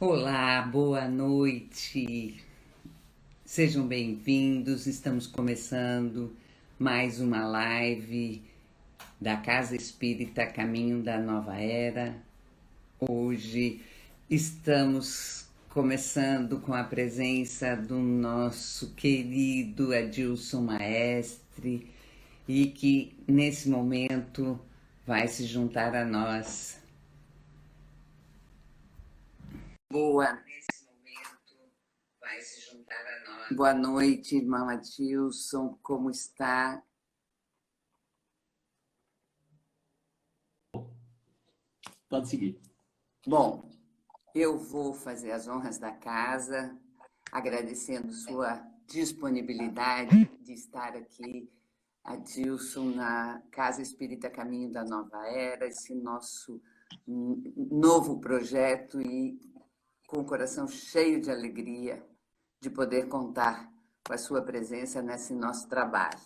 Olá, boa noite. Sejam bem-vindos. Estamos começando mais uma live da Casa Espírita Caminho da Nova Era. Hoje estamos começando com a presença do nosso querido Adilson Maestre e que nesse momento vai se juntar a nós. Boa noite, irmão Adilson, como está? Pode seguir. Bom, eu vou fazer as honras da casa, agradecendo sua disponibilidade de estar aqui, Adilson, na Casa Espírita Caminho da Nova Era, esse nosso novo projeto e com o coração cheio de alegria de poder contar com a sua presença nesse nosso trabalho.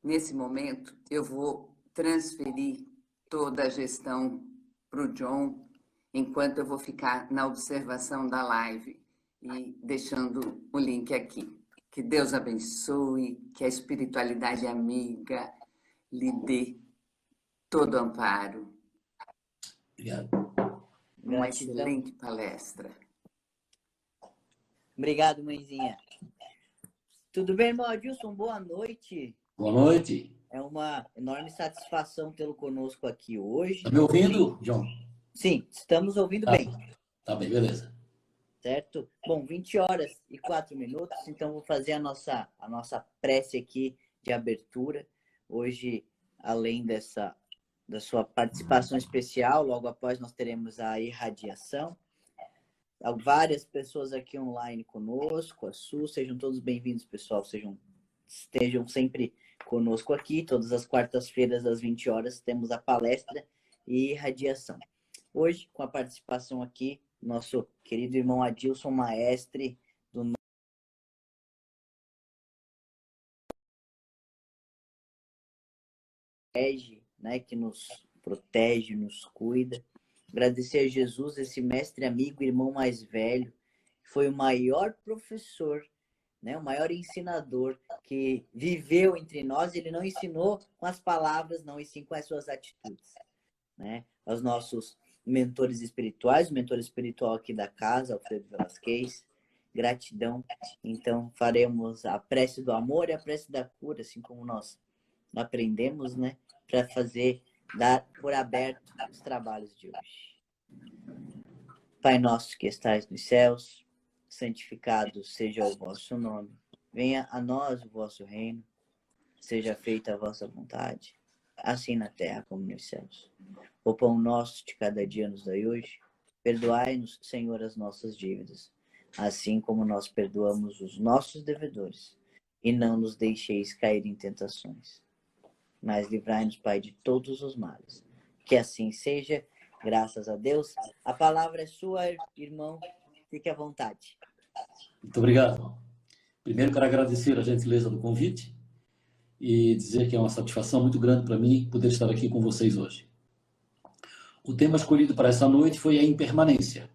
Nesse momento, eu vou transferir toda a gestão para o John, enquanto eu vou ficar na observação da live e deixando o link aqui. Que Deus abençoe, que a espiritualidade amiga lhe dê todo amparo. Obrigado. Uma excelente palestra. Obrigado, mãezinha. Tudo bem, irmão Adilson? Boa noite. Boa noite. É uma enorme satisfação tê-lo conosco aqui hoje. Está me ouvindo, John? Sim, estamos ouvindo bem. Tá bem, beleza. Certo? Bom, 20 horas e 4 minutos, então vou fazer a nossa prece aqui de abertura. Hoje, além da sua participação especial, logo após nós teremos a irradiação. Há várias pessoas aqui online conosco, a Su, sejam todos bem-vindos, pessoal, estejam sempre conosco aqui. Todas as quartas-feiras, às 20 horas, temos a palestra e irradiação. Hoje, com a participação aqui, nosso querido irmão Adilson Maestre, do né, que nos protege, nos cuida. Agradecer a Jesus, esse mestre amigo, irmão mais velho, que foi o maior professor, né, o maior ensinador que viveu entre nós. Ele não ensinou com as palavras, não, e sim com as suas atitudes, né? Aos nossos mentores espirituais, o mentor espiritual aqui da casa, Alfredo Velasquez, gratidão. Então, faremos a prece do amor e a prece da cura, assim como nós aprendemos, né, para dar por aberto os trabalhos de hoje. Pai nosso que estais nos céus, santificado seja o vosso nome. Venha a nós o vosso reino. Seja feita a vossa vontade, assim na terra como nos céus. O pão nosso de cada dia nos dai hoje. Perdoai-nos, Senhor, as nossas dívidas, assim como nós perdoamos os nossos devedores. E não nos deixeis cair em tentações, mas livrai-nos, Pai, de todos os males. Que assim seja, graças a Deus. A palavra é sua, irmão. Fique à vontade. Muito obrigado. Primeiro, quero agradecer a gentileza do convite e dizer que é uma satisfação muito grande para mim poder estar aqui com vocês hoje. O tema escolhido para essa noite foi a impermanência.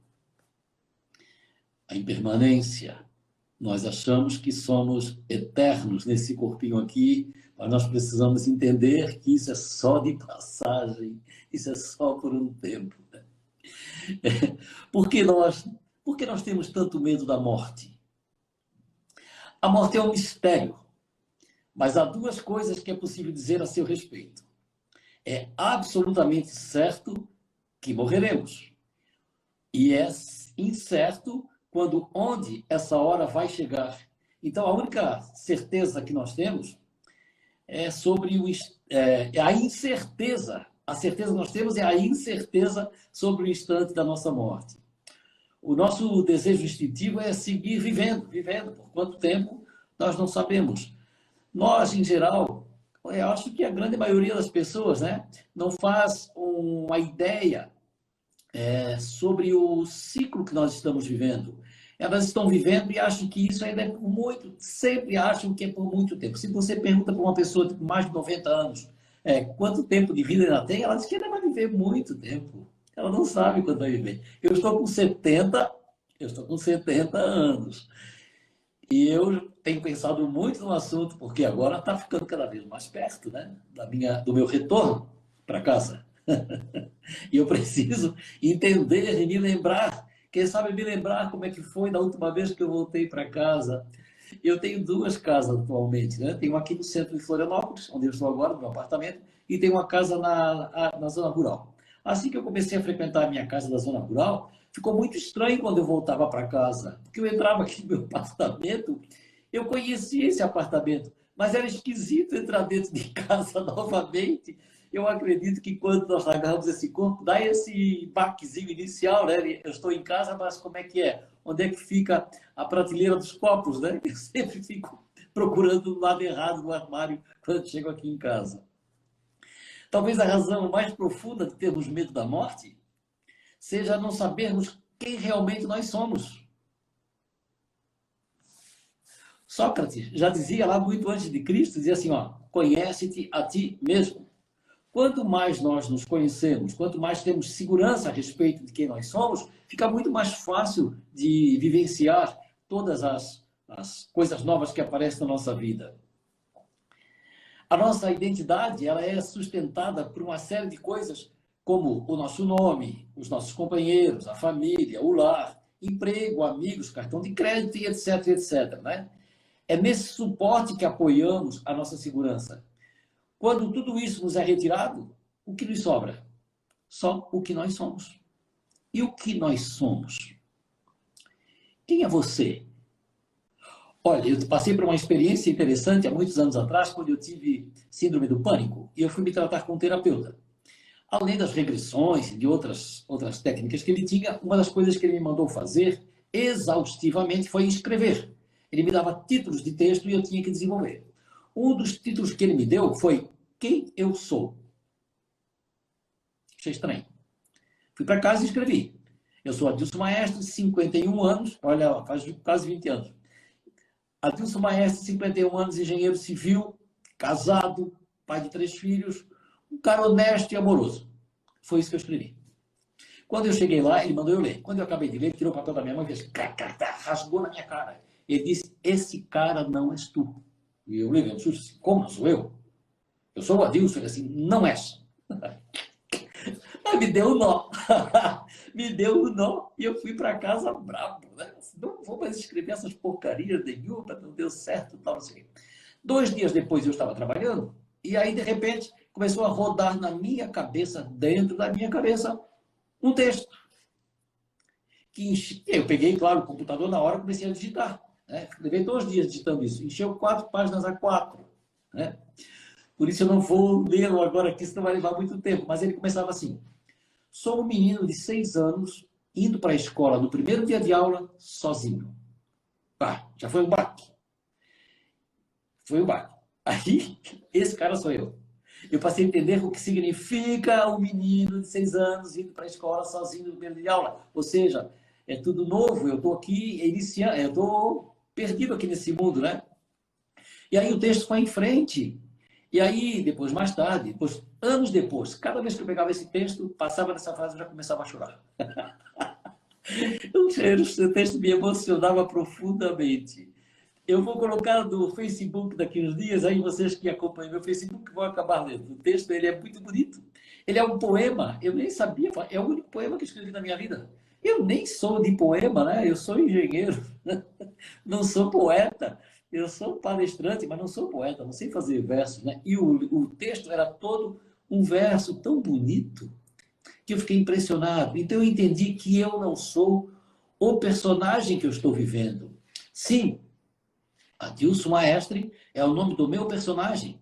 A impermanência. Nós achamos que somos eternos nesse corpinho aqui, mas nós precisamos entender que isso é só de passagem, isso é só por um tempo. Por que nós temos tanto medo da morte? A morte é um mistério, mas há duas coisas que é possível dizer a seu respeito. É absolutamente certo que morreremos, e é incerto onde essa hora vai chegar. Então, a única certeza que nós temos é sobre a incerteza. A certeza que nós temos é a incerteza sobre o instante da nossa morte. O nosso desejo instintivo é seguir vivendo. Por quanto tempo, nós não sabemos. Nós, em geral, eu acho que a grande maioria das pessoas, né, não faz uma ideia sobre o ciclo que nós estamos vivendo. Elas estão vivendo e acham que isso ainda é por muito, sempre acham que é por muito tempo. Se você pergunta para uma pessoa com mais de 90 anos quanto tempo de vida ela tem, ela diz que ainda vai viver muito tempo. Ela não sabe quanto vai viver. Eu estou com 70 anos. E eu tenho pensado muito no assunto, porque agora está ficando cada vez mais perto, né? Do meu retorno para casa. E eu preciso entender e me lembrar. Quem sabe me lembrar como é que foi da última vez que eu voltei para casa. Eu tenho duas casas atualmente, né? Tenho uma aqui no centro de Florianópolis, onde eu estou agora, no meu apartamento, e tenho uma casa na zona rural. Assim que eu comecei a frequentar a minha casa da zona rural, ficou muito estranho quando eu voltava para casa, porque eu entrava aqui no meu apartamento, eu conhecia esse apartamento, mas era esquisito entrar dentro de casa novamente. Eu acredito que quando nós largamos esse corpo, dá esse baquezinho inicial, né? Eu estou em casa, mas como é que é? Onde é que fica a prateleira dos copos, né? Eu sempre fico procurando o lado errado do armário quando chego aqui em casa. Talvez a razão mais profunda de termos medo da morte seja não sabermos quem realmente nós somos. Sócrates já dizia lá muito antes de Cristo, dizia assim, ó, conhece-te a ti mesmo. Quanto mais nós nos conhecemos, quanto mais temos segurança a respeito de quem nós somos, fica muito mais fácil de vivenciar todas as coisas novas que aparecem na nossa vida. A nossa identidade ela é sustentada por uma série de coisas, como o nosso nome, os nossos companheiros, a família, o lar, emprego, amigos, cartão de crédito e etc, etc. Né? É nesse suporte que apoiamos a nossa segurança. Quando tudo isso nos é retirado, o que nos sobra? Só o que nós somos. E o que nós somos? Quem é você? Olha, eu passei por uma experiência interessante há muitos anos atrás, quando eu tive síndrome do pânico, e eu fui me tratar com um terapeuta. Além das regressões e de outras técnicas que ele tinha, uma das coisas que ele me mandou fazer exaustivamente foi escrever. Ele me dava títulos de texto e eu tinha que desenvolver. Um dos títulos que ele me deu foi Quem eu sou? Achei estranho. Fui para casa e escrevi. Eu sou Adilson Maestre, 51 anos, olha, faz quase 20 anos. Adilson Maestre, 51 anos, engenheiro civil, casado, pai de 3 filhos, um cara honesto e amoroso. Foi isso que eu escrevi. Quando eu cheguei lá, ele mandou eu ler. Quando eu acabei de ler, ele tirou o papel da minha mão e fez, rasgou na minha cara. Ele disse, esse cara não és tu. E eu levei um susto assim, como não sou eu? Eu sou o Adilson. Ele assim, não és. Me deu um nó. Me deu um nó e eu fui para casa bravo. Né? Não vou mais escrever essas porcarias nenhuma, não deu certo. Tal, assim. 2 dias depois eu estava trabalhando e aí, de repente, começou a rodar na minha cabeça, dentro da minha cabeça, um texto. Que eu peguei, claro, o computador na hora e comecei a digitar. Né? Levei 2 dias digitando isso. Encheu 4 páginas A4. Né? Por isso eu não vou lê-lo agora aqui, senão vai levar muito tempo. Mas ele começava assim. Sou um menino de 6 anos, indo para a escola no primeiro dia de aula, sozinho. Já foi um baque. Foi um baque. Aí, esse cara sou eu. Eu passei a entender o que significa um menino de 6 anos indo para a escola sozinho no primeiro dia de aula. Ou seja, é tudo novo, eu estou aqui iniciando, eu estou perdido aqui nesse mundo, né? E aí o texto foi em frente. E aí, depois, mais tarde, depois, anos depois, cada vez que eu pegava esse texto, passava nessa frase, eu já começava a chorar. O texto me emocionava profundamente. Eu vou colocar no Facebook daqui uns dias, aí vocês que acompanham meu Facebook vão acabar lendo. O texto ele é muito bonito. Ele é um poema, eu nem sabia, é o único poema que eu escrevi na minha vida. Eu nem sou de poema, né? Eu sou engenheiro, não sou poeta. Eu sou palestrante, mas não sou poeta, não sei fazer versos, né? E o texto era todo um verso tão bonito que eu fiquei impressionado. Então eu entendi que eu não sou o personagem que eu estou vivendo. Sim, Adilson Maestre é o nome do meu personagem.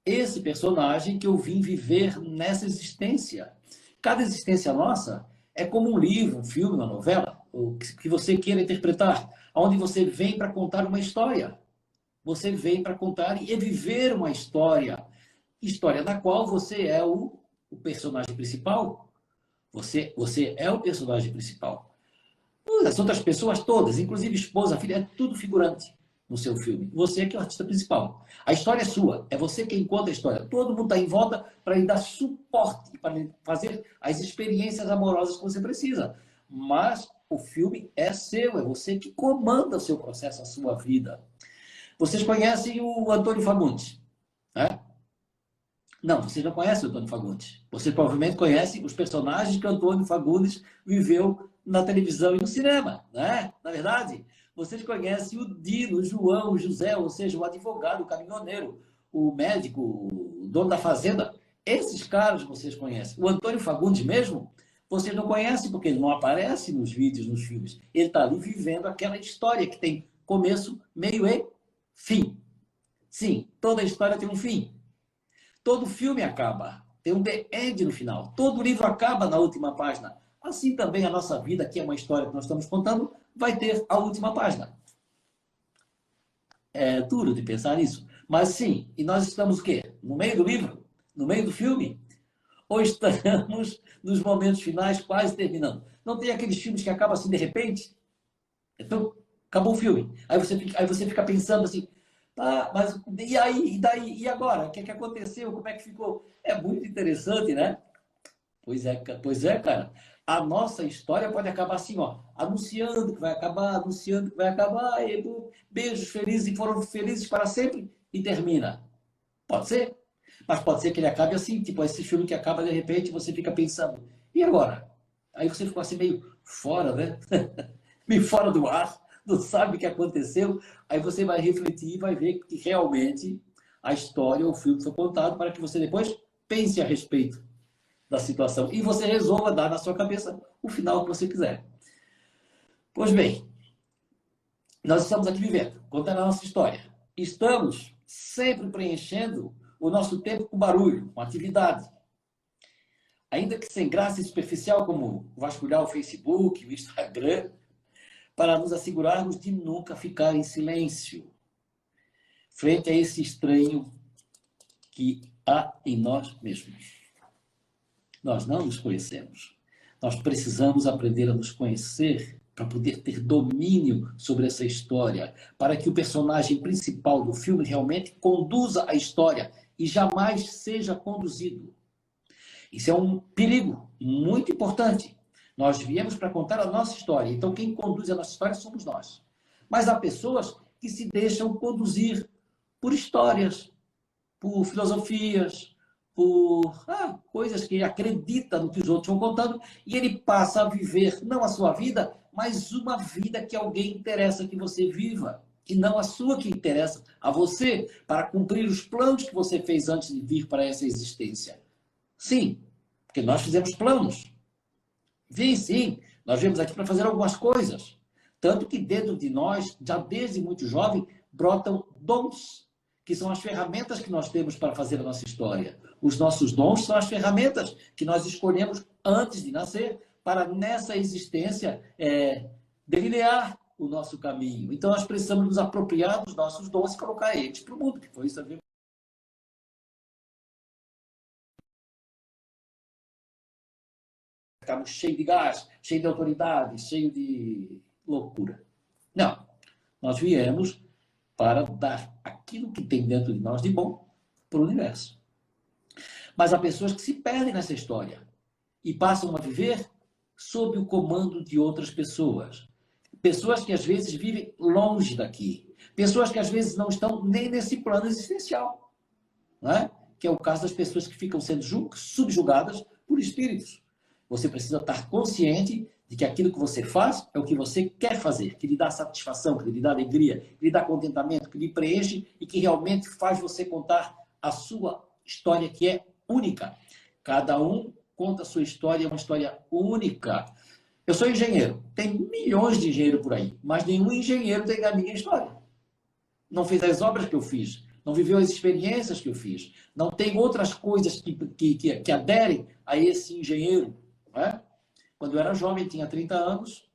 Esse personagem que eu vim viver nessa existência. Cada existência nossa é como um livro, um filme, uma novela, o que você queira interpretar, onde você vem para contar uma história. Você vem para contar e viver uma história. História da qual você é o personagem principal. Você é o personagem principal. As outras pessoas todas, inclusive esposa, filha, é tudo figurante. no seu filme? Você que é o artista principal. A história é sua, é você quem conta a história. Todo mundo está em volta para lhe dar suporte, para lhe fazer as experiências amorosas que você precisa. Mas o filme é seu, é você que comanda o seu processo, a sua vida. Vocês conhecem o Antônio Fagundes, né? Não, vocês não conhecem o Antônio Fagundes. Vocês provavelmente conhecem os personagens que o Antônio Fagundes viveu na televisão e no cinema, né? Na verdade, vocês conhecem o Dino, o João, o José, ou seja, o advogado, o caminhoneiro, o médico, o dono da fazenda. Esses caras vocês conhecem. O Antônio Fagundes mesmo, vocês não conhecem porque ele não aparece nos vídeos, nos filmes. Ele está ali vivendo aquela história que tem começo, meio e fim. Sim, toda história tem um fim. Todo filme acaba, tem um the end no final. Todo livro acaba na última página. Assim também a nossa vida, que é uma história que nós estamos contando, vai ter a última página. É duro de pensar nisso. Mas sim, e nós estamos o quê? No meio do livro? No meio do filme? Ou estamos nos momentos finais quase terminando? Não tem aqueles filmes que acabam assim de repente? Então, acabou o filme. Aí você fica pensando assim, ah, mas e aí? E daí? E agora? O que é que aconteceu? Como é que ficou? É muito interessante, né? Pois é, cara. A nossa história pode acabar assim, ó, anunciando que vai acabar, anunciando que vai acabar, e beijos felizes e foram felizes para sempre e termina. Pode ser? Mas pode ser que ele acabe assim, tipo esse filme que acaba de repente, você fica pensando, e agora? Aí você ficou assim meio fora, né? Meio fora do ar, não sabe o que aconteceu. Aí você vai refletir e vai ver que realmente a história, o filme foi contado para que você depois pense a respeito da situação e você resolva dar na sua cabeça o final que você quiser. Pois bem, nós estamos aqui vivendo, contando a nossa história. Estamos sempre preenchendo o nosso tempo com barulho, com atividade. Ainda que sem graça e superficial, como vasculhar o Facebook, o Instagram, para nos assegurarmos de nunca ficar em silêncio frente a esse estranho que há em nós mesmos. Nós não nos conhecemos. Nós precisamos aprender a nos conhecer para poder ter domínio sobre essa história, para que o personagem principal do filme realmente conduza a história e jamais seja conduzido. Isso é um perigo muito importante. Nós viemos para contar a nossa história, então quem conduz a nossa história somos nós. Mas há pessoas que se deixam conduzir por histórias, por filosofias, por coisas que ele acredita no que os outros vão contando, e ele passa a viver não a sua vida, mas uma vida que alguém interessa que você viva, e não a sua que interessa a você, para cumprir os planos que você fez antes de vir para essa existência. Sim, porque nós fizemos planos. Sim, nós viemos aqui para fazer algumas coisas. Tanto que dentro de nós, já desde muito jovem, brotam dons, que são as ferramentas que nós temos para fazer a nossa história. Os nossos dons são as ferramentas que nós escolhemos antes de nascer para, nessa existência, delinear o nosso caminho. Então, nós precisamos nos apropriar dos nossos dons e colocar eles para o mundo, que foi isso também. Estamos cheios de gás, cheios de autoridade, cheios de loucura. Não. Nós viemos para dar aquilo que tem dentro de nós de bom para o universo. Mas há pessoas que se perdem nessa história e passam a viver sob o comando de outras pessoas. Pessoas que às vezes vivem longe daqui. Pessoas que às vezes não estão nem nesse plano existencial. Não é? Que é o caso das pessoas que ficam sendo subjugadas por espíritos. Você precisa estar consciente de que aquilo que você faz é o que você quer fazer, que lhe dá satisfação, que lhe dá alegria, que lhe dá contentamento, que lhe preenche e que realmente faz você contar a sua história, que é única. Cada um conta a sua história, é uma história única. Eu sou engenheiro, tem milhões de engenheiros por aí, mas nenhum engenheiro tem a minha história. Não fez as obras que eu fiz, não viveu as experiências que eu fiz, não tem outras coisas que aderem a esse engenheiro. Não é? Quando eu era jovem, tinha 30 anos,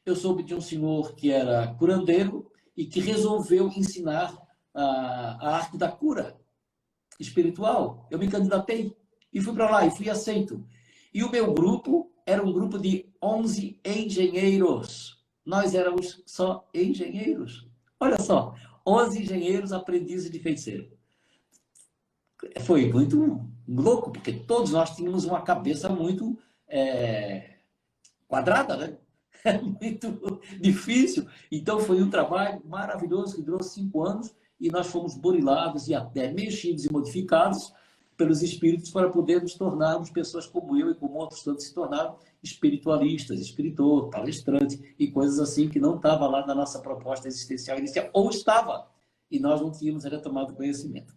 eu soube de um senhor que era curandeiro e que resolveu ensinar a arte da cura espiritual. Eu me candidatei e fui para lá e fui aceito. E o meu grupo era um grupo de 11 engenheiros. Nós éramos só engenheiros. Olha só, 11 engenheiros aprendizes de feiticeiro. Foi muito louco, porque todos nós tínhamos uma cabeça muito quadrada, né? Muito difícil. Então foi um trabalho maravilhoso que durou 5 anos e nós fomos burilados e até mexidos e modificados pelos espíritos para poder nos tornarmos pessoas como eu e como outros tantos se tornaram espiritualistas, escritor, palestrante e coisas assim que não estava lá na nossa proposta existencial inicial, ou estava, e nós não tínhamos ainda tomado conhecimento.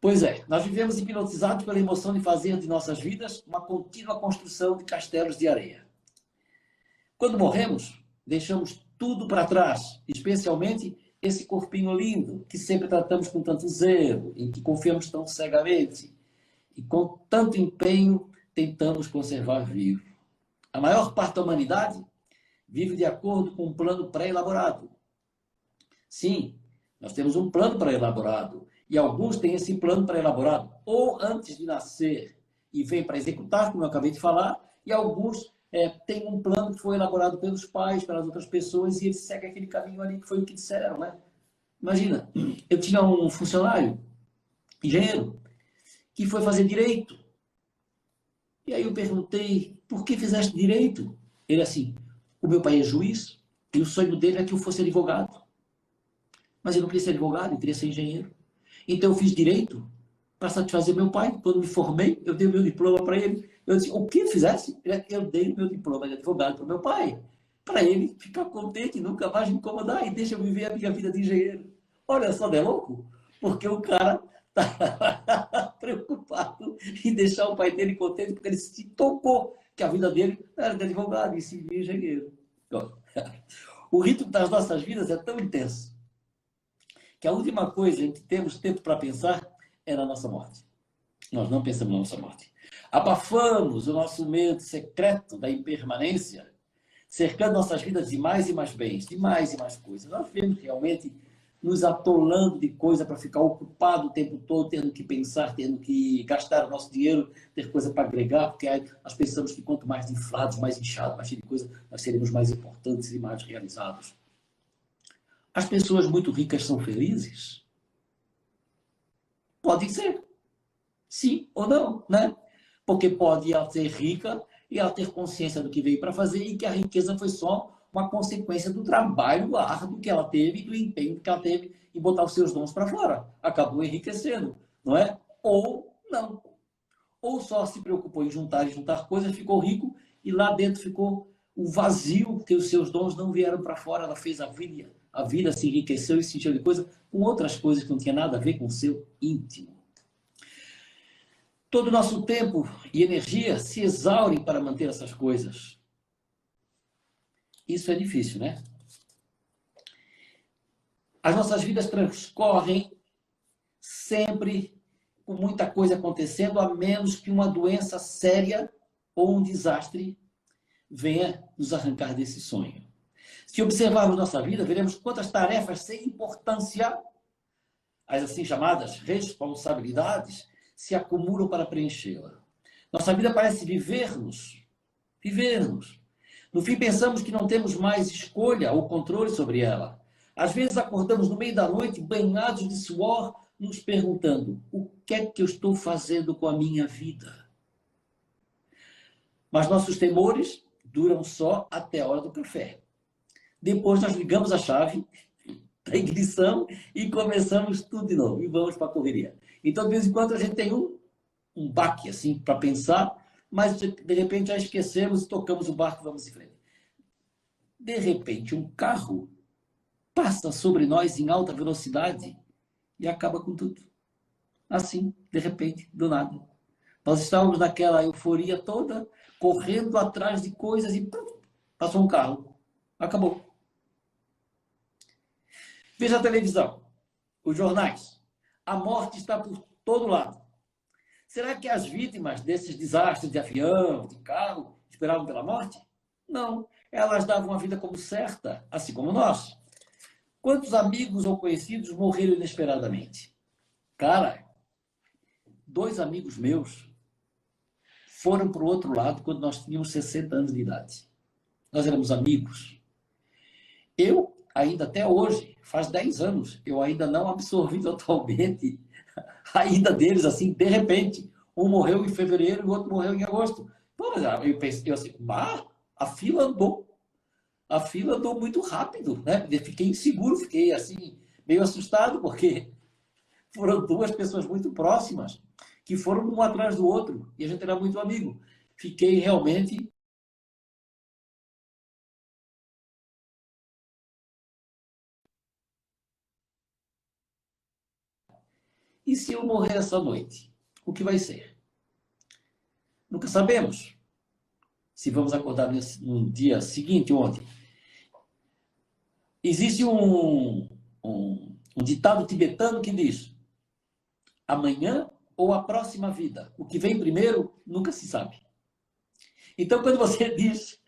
Pois é, nós vivemos hipnotizados pela emoção de fazer de nossas vidas uma contínua construção de castelos de areia. Quando morremos, deixamos tudo para trás, especialmente esse corpinho lindo, que sempre tratamos com tanto zelo, em que confiamos tão cegamente, e com tanto empenho tentamos conservar vivo. A maior parte da humanidade vive de acordo com um plano pré-elaborado. Sim, nós temos um plano pré-elaborado, e alguns têm esse plano pré-elaborado ou antes de nascer e vêm para executar, como eu acabei de falar, e alguns têm um plano que foi elaborado pelos pais, pelas outras pessoas, e eles seguem aquele caminho ali que foi o que disseram, né? Imagina, eu tinha um funcionário, engenheiro, que foi fazer direito. E aí eu perguntei, por que fizeste direito? Ele assim, o meu pai é juiz e o sonho dele é que eu fosse advogado. Mas eu não queria ser advogado, eu queria ser engenheiro. Então eu fiz direito para satisfazer meu pai. Quando me formei, eu dei o meu diploma para ele. Eu disse, o que fizesse? Eu dei o meu diploma de advogado para o meu pai. Para ele ficar contente, nunca mais me incomodar e deixa eu viver a minha vida de engenheiro. Olha só, não é louco? Porque o cara está preocupado em deixar o pai dele contente porque ele se tocou que a vida dele era de advogado e sim de engenheiro. O ritmo das nossas vidas é tão intenso que a última coisa em que temos tempo para pensar é na nossa morte. Nós não pensamos na nossa morte. Abafamos o nosso medo secreto da impermanência, cercando nossas vidas de mais e mais bens, de mais e mais coisas. Nós vemos realmente nos atolando de coisa para ficar ocupado o tempo todo, tendo que pensar, tendo que gastar o nosso dinheiro, ter coisa para agregar, porque nós pensamos que quanto mais inflados, mais inchados, mais cheio de coisa, nós seremos mais importantes e mais realizados. As pessoas muito ricas são felizes? Pode ser. Sim ou não, né? Porque pode ela ser rica e ela ter consciência do que veio para fazer e que a riqueza foi só uma consequência do trabalho árduo que ela teve e do empenho que ela teve em botar os seus dons para fora. Acabou enriquecendo, não é? Ou não. Ou só se preocupou em juntar coisas, ficou rico e lá dentro ficou o vazio, porque os seus dons não vieram para fora. Ela fez a vida se enriqueceu e se encheu de coisa com outras coisas que não tinha nada a ver com o seu íntimo. Todo o nosso tempo e energia se exaurem para manter essas coisas. Isso é difícil, né? As nossas vidas transcorrem sempre com muita coisa acontecendo, a menos que uma doença séria ou um desastre venha nos arrancar desse sonho. Se observarmos nossa vida, veremos quantas tarefas sem importância, as assim chamadas responsabilidades, se acumulam para preenchê-la. Nossa vida parece viver-nos. No fim, pensamos que não temos mais escolha ou controle sobre ela. Às vezes acordamos no meio da noite, banhados de suor, nos perguntando, o que é que eu estou fazendo com a minha vida? Mas nossos temores duram só até a hora do café. Depois nós ligamos a chave da ignição e começamos tudo de novo. E vamos para a correria. Então, de vez em quando, a gente tem um baque, assim, para pensar, mas de repente já esquecemos e tocamos o barco e vamos em frente. De repente, um carro passa sobre nós em alta velocidade e acaba com tudo. Assim, de repente, do nada. Nós estávamos naquela euforia toda, correndo atrás de coisas e passou um carro. Acabou. Veja a televisão, os jornais. A morte está por todo lado. Será que as vítimas desses desastres de avião, de carro, esperavam pela morte? Não. Elas davam a vida como certa, assim como nós. Quantos amigos ou conhecidos morreram inesperadamente? Cara, 2 amigos meus foram para o outro lado quando nós tínhamos 60 anos de idade. Nós éramos amigos. Eu ainda até hoje, faz 10 anos, eu ainda não absorvi totalmente a ida deles, assim, de repente. Um morreu em fevereiro e o outro morreu em agosto. Pô, mas eu pensei, eu assim, a fila andou. A fila andou muito rápido, né? Eu fiquei inseguro, fiquei assim, meio assustado, porque foram duas pessoas muito próximas, que foram um atrás do outro, e a gente era muito amigo. Fiquei realmente. E se eu morrer essa noite? O que vai ser? Nunca sabemos. Se vamos acordar no dia seguinte, ontem. Existe um ditado tibetano que diz: amanhã ou a próxima vida. O que vem primeiro nunca se sabe. Então, quando você diz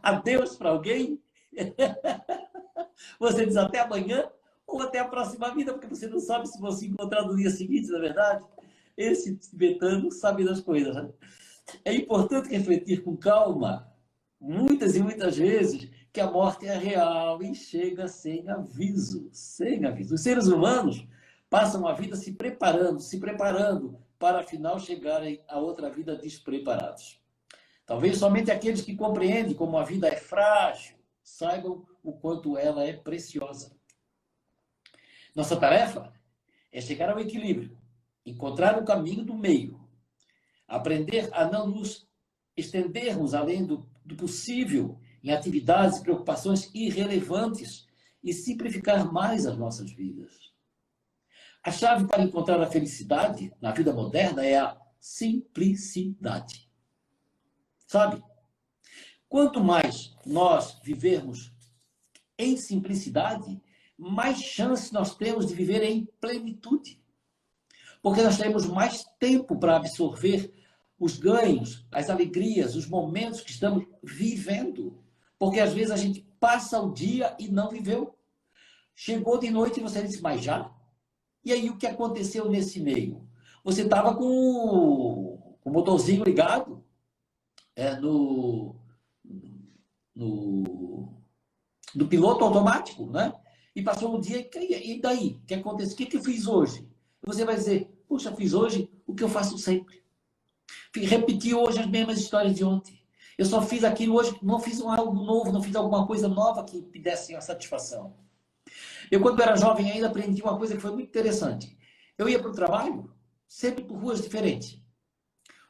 adeus para alguém, você diz até amanhã ou até a próxima vida, porque você não sabe se você encontrar no dia seguinte, na verdade. Esse tibetano sabe das coisas, né? É importante refletir com calma, muitas e muitas vezes, que a morte é real e chega sem aviso, sem aviso. Os seres humanos passam a vida se preparando para afinal chegarem a outra vida despreparados. Talvez somente aqueles que compreendem como a vida é frágil saibam o quanto ela é preciosa. Nossa tarefa é chegar ao equilíbrio, encontrar o caminho do meio, aprender a não nos estendermos além do possível em atividades e preocupações irrelevantes e simplificar mais as nossas vidas. A chave para encontrar a felicidade na vida moderna é a simplicidade. Sabe? Quanto mais nós vivermos em simplicidade, mais chance nós temos de viver em plenitude. Porque nós temos mais tempo para absorver os ganhos, as alegrias, os momentos que estamos vivendo. Porque às vezes a gente passa o dia e não viveu. Chegou de noite e você disse, mas já? E aí o que aconteceu nesse meio? Você estava com o motorzinho ligado no piloto automático, né? E passou um dia, e daí? O que aconteceu? O que eu fiz hoje? E você vai dizer, poxa, fiz hoje o que eu faço sempre. Repeti hoje as mesmas histórias de ontem. Eu só fiz aquilo hoje, não fiz algo novo, não fiz alguma coisa nova que me desse uma satisfação. Eu, quando era jovem, ainda aprendi uma coisa que foi muito interessante. Eu ia para o trabalho, sempre por ruas diferentes.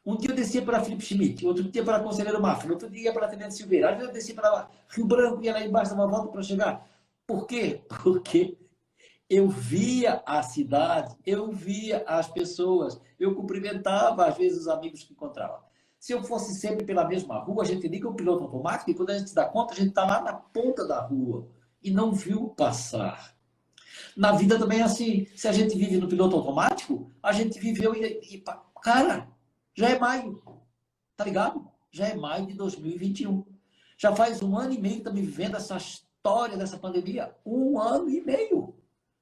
Um dia eu descia para Felipe Schmidt, outro dia para Conselheiro Mafra, outro dia para Tenente Silveira. Às vezes eu descia para Rio Branco, ia lá embaixo, dava uma volta para chegar. Por quê? Porque eu via a cidade, eu via as pessoas, eu cumprimentava às vezes os amigos que encontrava. Se eu fosse sempre pela mesma rua, a gente liga o piloto automático e quando a gente se dá conta, a gente está lá na ponta da rua e não viu passar. Na vida também é assim. Se a gente vive no piloto automático, a gente viveu cara, já é maio, tá ligado? Já é maio de 2021. Já faz 1 ano e meio que estamos vivendo essa história dessa pandemia. 1 ano e meio.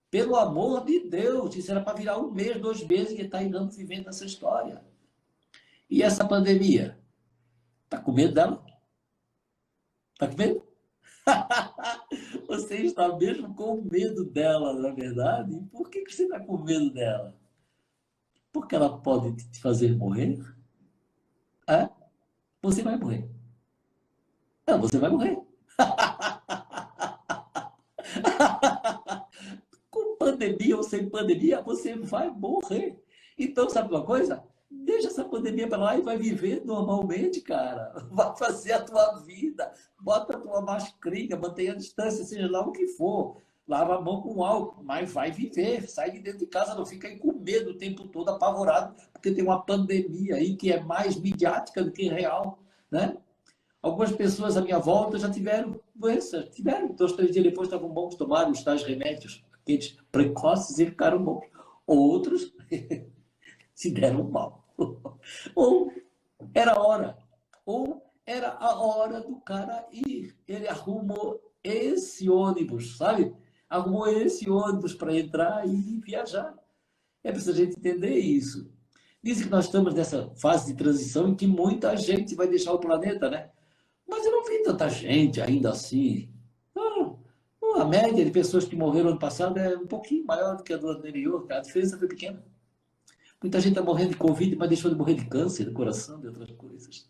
Pelo amor de Deus, isso era para virar 1 mês, 2 meses que está ainda vivendo essa história. E essa pandemia? Tá com medo dela? Tá com medo? Você está mesmo com medo dela, na verdade? Por que você está com medo dela? Porque ela pode te fazer morrer? É? Você vai morrer. Não, você vai morrer. Com pandemia ou sem pandemia, você vai morrer. Então, sabe uma coisa? Deixa essa pandemia para lá e vai viver normalmente, cara. Vai fazer a tua vida. Bota a tua mascarinha, mantenha a distância, seja lá o que for. Lava a mão com álcool, mas vai viver. Sai de dentro de casa, não fica aí com medo o tempo todo, apavorado, porque tem uma pandemia aí que é mais midiática do que real, né? Algumas pessoas à minha volta já tiveram doença, tiveram. 2, 3 dias depois estavam bons, tomaram os tais remédios, aqueles precoces e ficaram bons. Outros se deram mal. Ou era a hora, ou era a hora do cara ir. Ele arrumou esse ônibus, sabe? Arrumou esse ônibus para entrar e viajar. É preciso a gente entender isso. Dizem que nós estamos nessa fase de transição em que muita gente vai deixar o planeta, né? Mas eu não vi tanta gente ainda assim. Ah, A média de pessoas que morreram ano passado é um pouquinho maior do que a do ano anterior. A diferença foi pequena. Muita gente está morrendo de Covid, mas deixou de morrer de câncer, de coração, de outras coisas.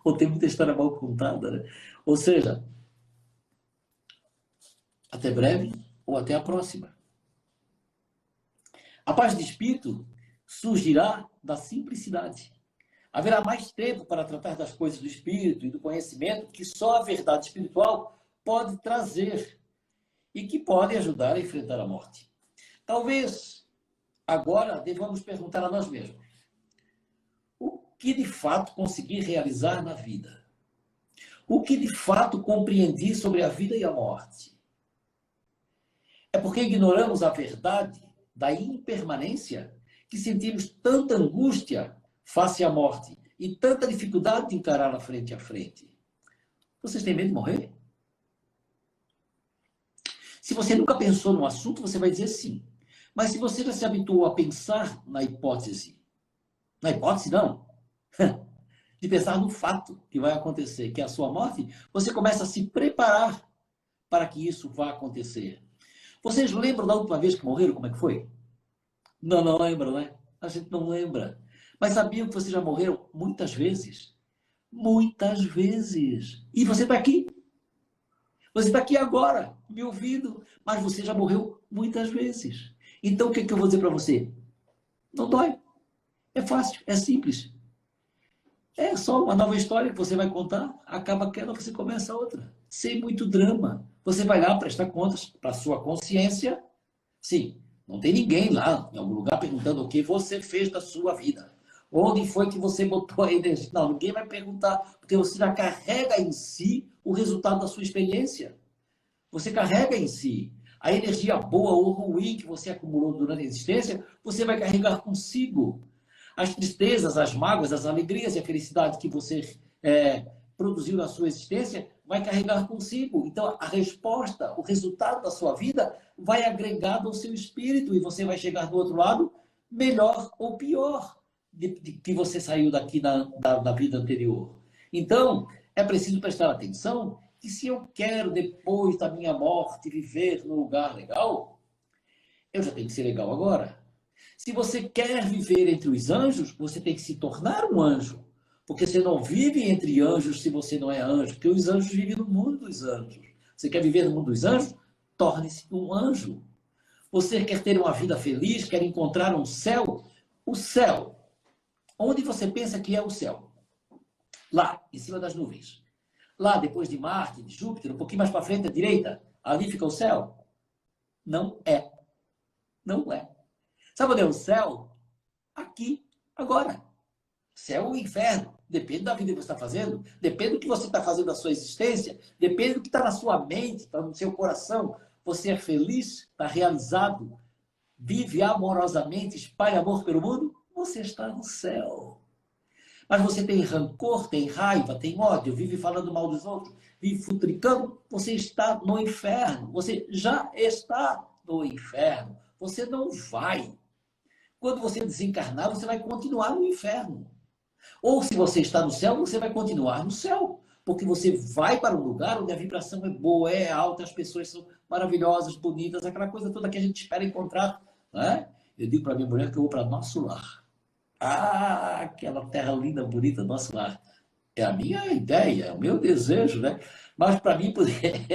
Ou tem muita história mal contada, né? Ou seja, até breve ou até a próxima. A paz de espírito surgirá da simplicidade. Haverá mais tempo para tratar das coisas do espírito e do conhecimento que só a verdade espiritual pode trazer e que pode ajudar a enfrentar a morte. Talvez agora devamos perguntar a nós mesmos: o que de fato consegui realizar na vida? O que de fato compreendi sobre a vida e a morte? É porque ignoramos a verdade da impermanência que sentimos tanta angústia face à morte e tanta dificuldade de encará-la frente a frente. Vocês têm medo de morrer? Se você nunca pensou no assunto, você vai dizer sim. Mas se você já se habituou a pensar na hipótese não, de pensar no fato que vai acontecer, que é a sua morte, você começa a se preparar para que isso vá acontecer. Vocês lembram da última vez que morreram, como é que foi? Não lembram, né? A gente não lembra. Mas sabiam que vocês já morreram muitas vezes? Muitas vezes. E você está aqui. Você está aqui agora, me ouvindo, mas você já morreu muitas vezes. Então, o que eu vou dizer para você? Não dói. É fácil, é simples. É só uma nova história que você vai contar, acaba aquela, você começa outra. Sem muito drama. Você vai lá prestar contas para a sua consciência. Sim, não tem ninguém lá em algum lugar perguntando o que você fez da sua vida. Onde foi que você botou a energia? Não, ninguém vai perguntar, porque você já carrega em si o resultado da sua experiência. Você carrega em si a energia boa ou ruim que você acumulou durante a existência, você vai carregar consigo. As tristezas, as mágoas, as alegrias e a felicidade que você produziu na sua existência, vai carregar consigo. Então, a resposta, o resultado da sua vida vai agregado ao seu espírito e você vai chegar do outro lado melhor ou pior de que você saiu daqui da vida anterior. Então, é preciso prestar atenção que se eu quero, depois da minha morte, viver num lugar legal, eu já tenho que ser legal agora. Se você quer viver entre os anjos, você tem que se tornar um anjo. Porque você não vive entre anjos se você não é anjo. Porque os anjos vivem no mundo dos anjos. Você quer viver no mundo dos anjos? Torne-se um anjo. Você quer ter uma vida feliz? Quer encontrar um céu? O céu. Onde você pensa que é o céu? Lá, em cima das nuvens. Lá, depois de Marte, de Júpiter, um pouquinho mais para frente, à direita, ali fica o céu? Não é. Não é. Sabe onde é o céu? Aqui, agora. Céu ou inferno. Depende da vida que você está fazendo, depende do que você está fazendo na sua existência, depende do que está na sua mente, está no seu coração. Você é feliz, está realizado, vive amorosamente, espalha amor pelo mundo? Você está no céu. Mas você tem rancor, tem raiva, tem ódio, vive falando mal dos outros, vive futricando, você está no inferno. Você já está no inferno. Você não vai. Quando você desencarnar, você vai continuar no inferno. Ou se você está no céu, você vai continuar no céu. Porque você vai para um lugar onde a vibração é boa, é alta, as pessoas são maravilhosas, bonitas, aquela coisa toda que a gente espera encontrar. Né? Eu digo para minha mulher que eu vou para nosso lar. Ah, aquela terra linda, bonita, nosso lar. É a minha ideia, é o meu desejo, né? Mas para mim poder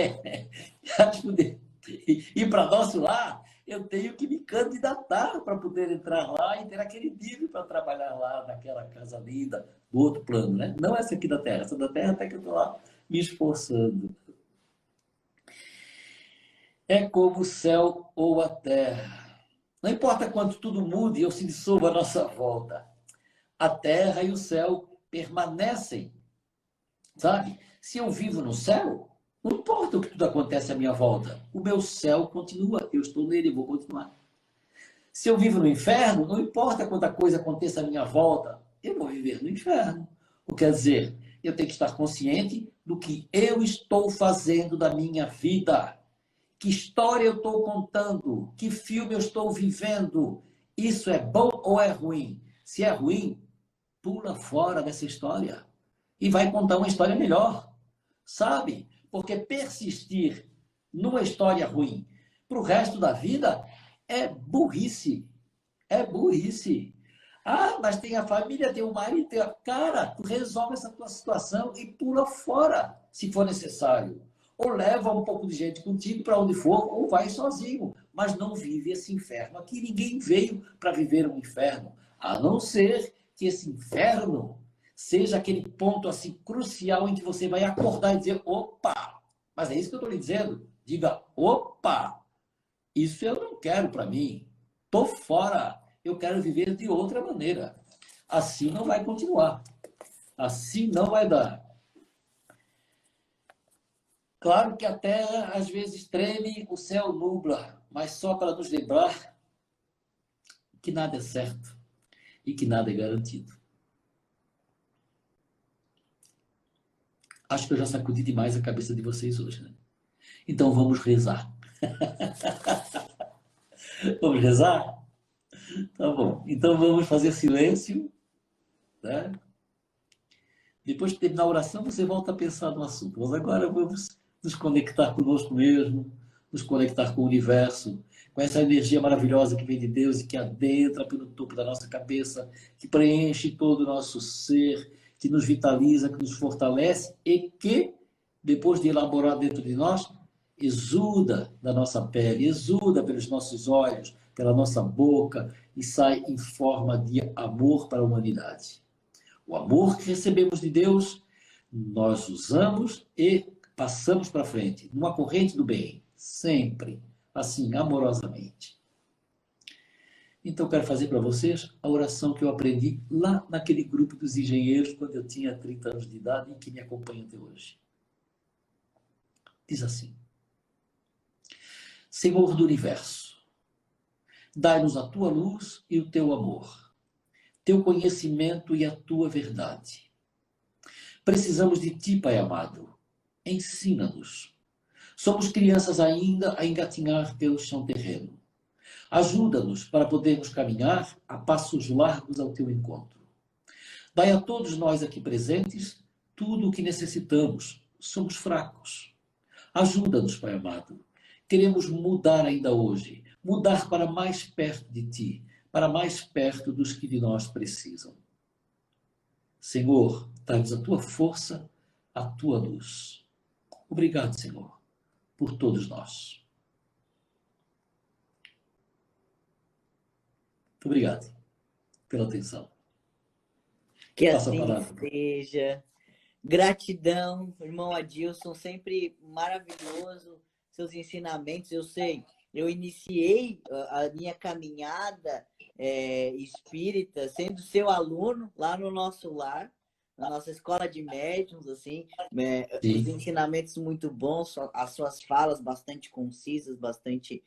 ir para nosso lar, eu tenho que me candidatar para poder entrar lá e ter aquele nível para trabalhar lá naquela casa linda, do outro plano, né? Não essa aqui da Terra. Essa da Terra até que eu estou lá me esforçando. É como o céu ou a terra. Não importa quanto tudo mude ou se dissolva à nossa volta. A terra e o céu permanecem. Sabe? Se eu vivo no céu, não importa o que tudo acontece à minha volta. O meu céu continua. Eu estou nele e vou continuar. Se eu vivo no inferno, não importa quanta coisa aconteça à minha volta. Eu vou viver no inferno. O que quer dizer, eu tenho que estar consciente do que eu estou fazendo da minha vida. Que história eu estou contando? Que filme eu estou vivendo? Isso é bom ou é ruim? Se é ruim, pula fora dessa história. E vai contar uma história melhor. Sabe? Porque persistir numa história ruim, para o resto da vida, é burrice. É burrice. Ah, mas tem a família, tem o marido, tem a... Cara, tu resolve essa tua situação e pula fora, se for necessário. Ou leva um pouco de gente contigo para onde for, ou vai sozinho. Mas não vive esse inferno. Aqui ninguém veio para viver um inferno. A não ser que esse inferno seja aquele ponto assim crucial em que você vai acordar e dizer, opa! Mas é isso que eu estou lhe dizendo. Diga, opa! Isso eu não quero para mim. Estou fora. Eu quero viver de outra maneira. Assim não vai continuar. Assim não vai dar. Claro que até às vezes treme, o céu nubla, mas só para nos lembrar que nada é certo e que nada é garantido. Acho que eu já sacudi demais a cabeça de vocês hoje, né? Então vamos rezar. Vamos rezar? Tá bom. Então vamos fazer silêncio, né? Depois de terminar a oração, você volta a pensar no assunto. Mas agora vamos nos conectar conosco mesmo, nos conectar com o universo, com essa energia maravilhosa que vem de Deus e que adentra pelo topo da nossa cabeça, que preenche todo o nosso ser, que nos vitaliza, que nos fortalece e que, depois de elaborar dentro de nós, exuda da nossa pele, exuda pelos nossos olhos, pela nossa boca e sai em forma de amor para a humanidade. O amor que recebemos de Deus, nós usamos e passamos para frente, numa corrente do bem, sempre, assim, amorosamente. Então, eu quero fazer para vocês a oração que eu aprendi lá naquele grupo dos engenheiros, quando eu tinha 30 anos de idade e que me acompanha até hoje. Diz assim: Senhor do Universo, dai-nos a tua luz e o teu amor, teu conhecimento e a tua verdade. Precisamos de ti, Pai amado. Ensina-nos. Somos crianças ainda a engatinhar pelo chão terreno. Ajuda-nos para podermos caminhar a passos largos ao teu encontro. Dai a todos nós aqui presentes tudo o que necessitamos. Somos fracos. Ajuda-nos, Pai amado. Queremos mudar ainda hoje. Mudar para mais perto de ti, para mais perto dos que de nós precisam. Senhor, dá-nos a tua força, a tua luz. Obrigado, Senhor, por todos nós. Muito obrigado pela atenção. Que Passa a assim palavra. seja. Gratidão, irmão Adilson, sempre maravilhoso seus ensinamentos. Eu sei, eu iniciei a minha caminhada espírita sendo seu aluno lá no nosso lar, na nossa escola de médiuns, assim, os Sim. ensinamentos muito bons, as suas falas bastante concisas, bastante,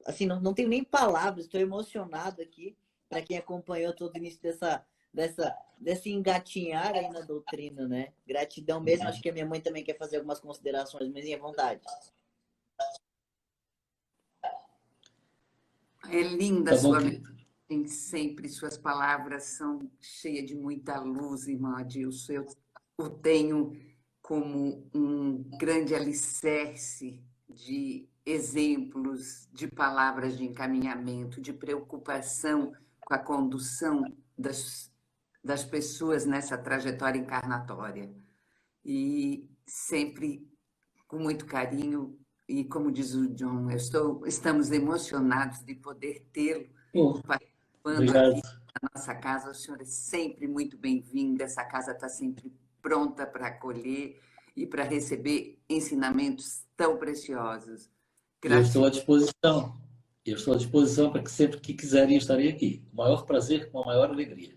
assim, não tenho nem palavras, estou emocionado aqui para quem acompanhou todo o início desse engatinhar aí na doutrina, né? Gratidão mesmo. Acho que a minha mãe também quer fazer algumas considerações, mas à vontade. É linda Tá a sua bom, querido. mensagem, sempre suas palavras são cheias de muita luz, irmão Adilson. Eu o tenho como um grande alicerce de exemplos, de palavras de encaminhamento, de preocupação com a condução das pessoas nessa trajetória encarnatória. E sempre com muito carinho, e como diz o John, estamos emocionados de poder tê-lo participando aqui na nossa casa. O senhor é sempre muito bem-vindo, essa casa está sempre pronta para acolher e para receber ensinamentos tão preciosos. Eu estou à disposição. Eu estou à disposição para que sempre que quiserem estarei aqui. Com o maior prazer, com a maior alegria.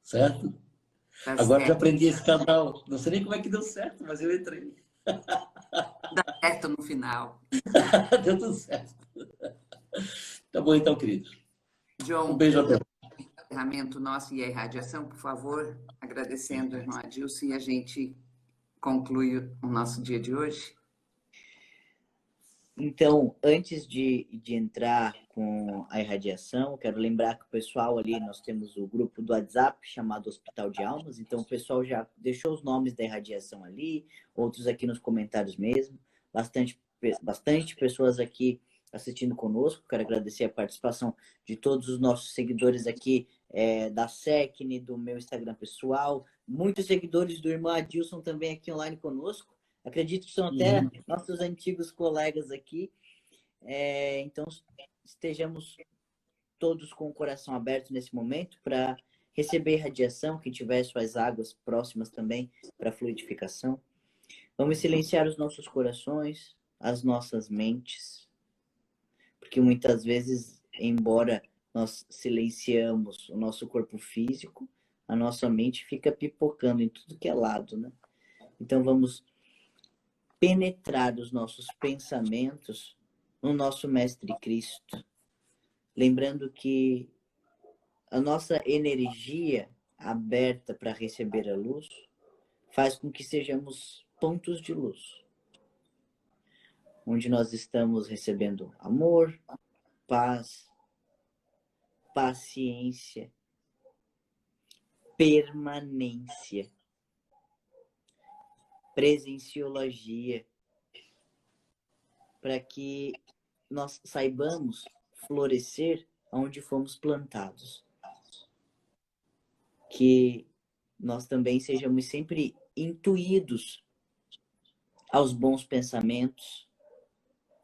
Certo? Tá Agora certo. já aprendi esse canal. Não sei nem como é que deu certo, mas eu entrei. Dá certo no final. Deu tudo certo. Tá bom então, queridos. John, Um beijo a todos. encerramento nosso e a irradiação, por favor, agradecendo ao irmão Adilson, e a gente conclui o nosso dia de hoje. Então, antes de entrar com a irradiação, quero lembrar que o pessoal ali, nós temos o grupo do WhatsApp chamado Hospital de Almas, então o pessoal já deixou os nomes da irradiação ali, outros aqui nos comentários mesmo. bastante pessoas aqui assistindo conosco. Quero agradecer a participação de todos os nossos seguidores aqui da SECNE, do meu Instagram pessoal. Muitos seguidores do irmão Adilson também aqui online conosco. Acredito que são até nossos antigos colegas aqui. Então, estejamos todos com o coração aberto nesse momento para receber radiação, que tiver suas águas próximas também para fluidificação. Vamos silenciar os nossos corações, as nossas mentes, porque muitas vezes, embora nós silenciamos o nosso corpo físico, a nossa mente fica pipocando em tudo que é lado, né? Então vamos penetrar os nossos pensamentos no nosso Mestre Cristo, lembrando que a nossa energia aberta para receber a luz faz com que sejamos pontos de luz, onde nós estamos recebendo amor, paz, paciência, permanência, presenciologia, para que nós saibamos florescer onde fomos plantados. Que nós também sejamos sempre intuídos aos bons pensamentos,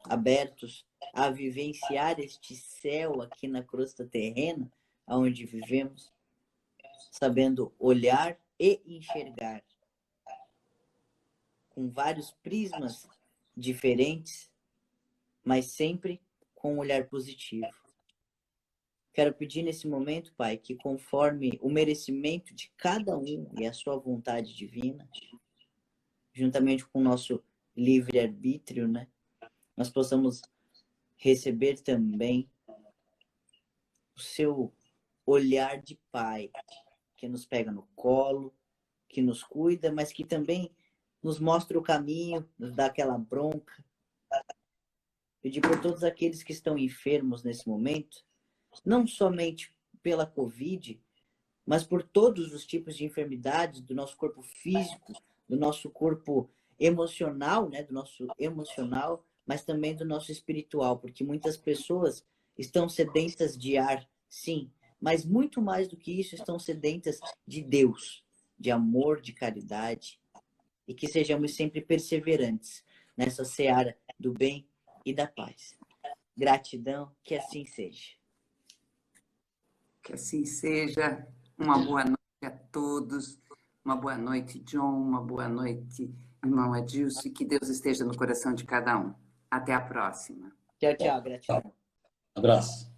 abertos a vivenciar este céu aqui na crosta terrena, onde vivemos, sabendo olhar e enxergar com vários prismas diferentes, mas sempre com um olhar positivo. Quero pedir nesse momento, Pai, que conforme o merecimento de cada um e a sua vontade divina, juntamente com o nosso livre-arbítrio, né, nós possamos receber também o seu olhar de Pai, que nos pega no colo, que nos cuida, mas que também nos mostra o caminho, nos dá aquela bronca. Pedir por todos aqueles que estão enfermos nesse momento, não somente pela Covid, mas por todos os tipos de enfermidades do nosso corpo físico, do nosso corpo emocional, né, do nosso emocional, mas também do nosso espiritual, porque muitas pessoas estão sedentas de ar, sim, mas muito mais do que isso, estão sedentas de Deus, de amor, de caridade, e que sejamos sempre perseverantes nessa seara do bem e da paz. Gratidão, que assim seja. Que assim seja. Uma boa noite a todos. Uma boa noite, John. Uma boa noite, irmão Adilson. E que Deus esteja no coração de cada um. Até a próxima. Tchau, tchau. Gratidão. Abraço.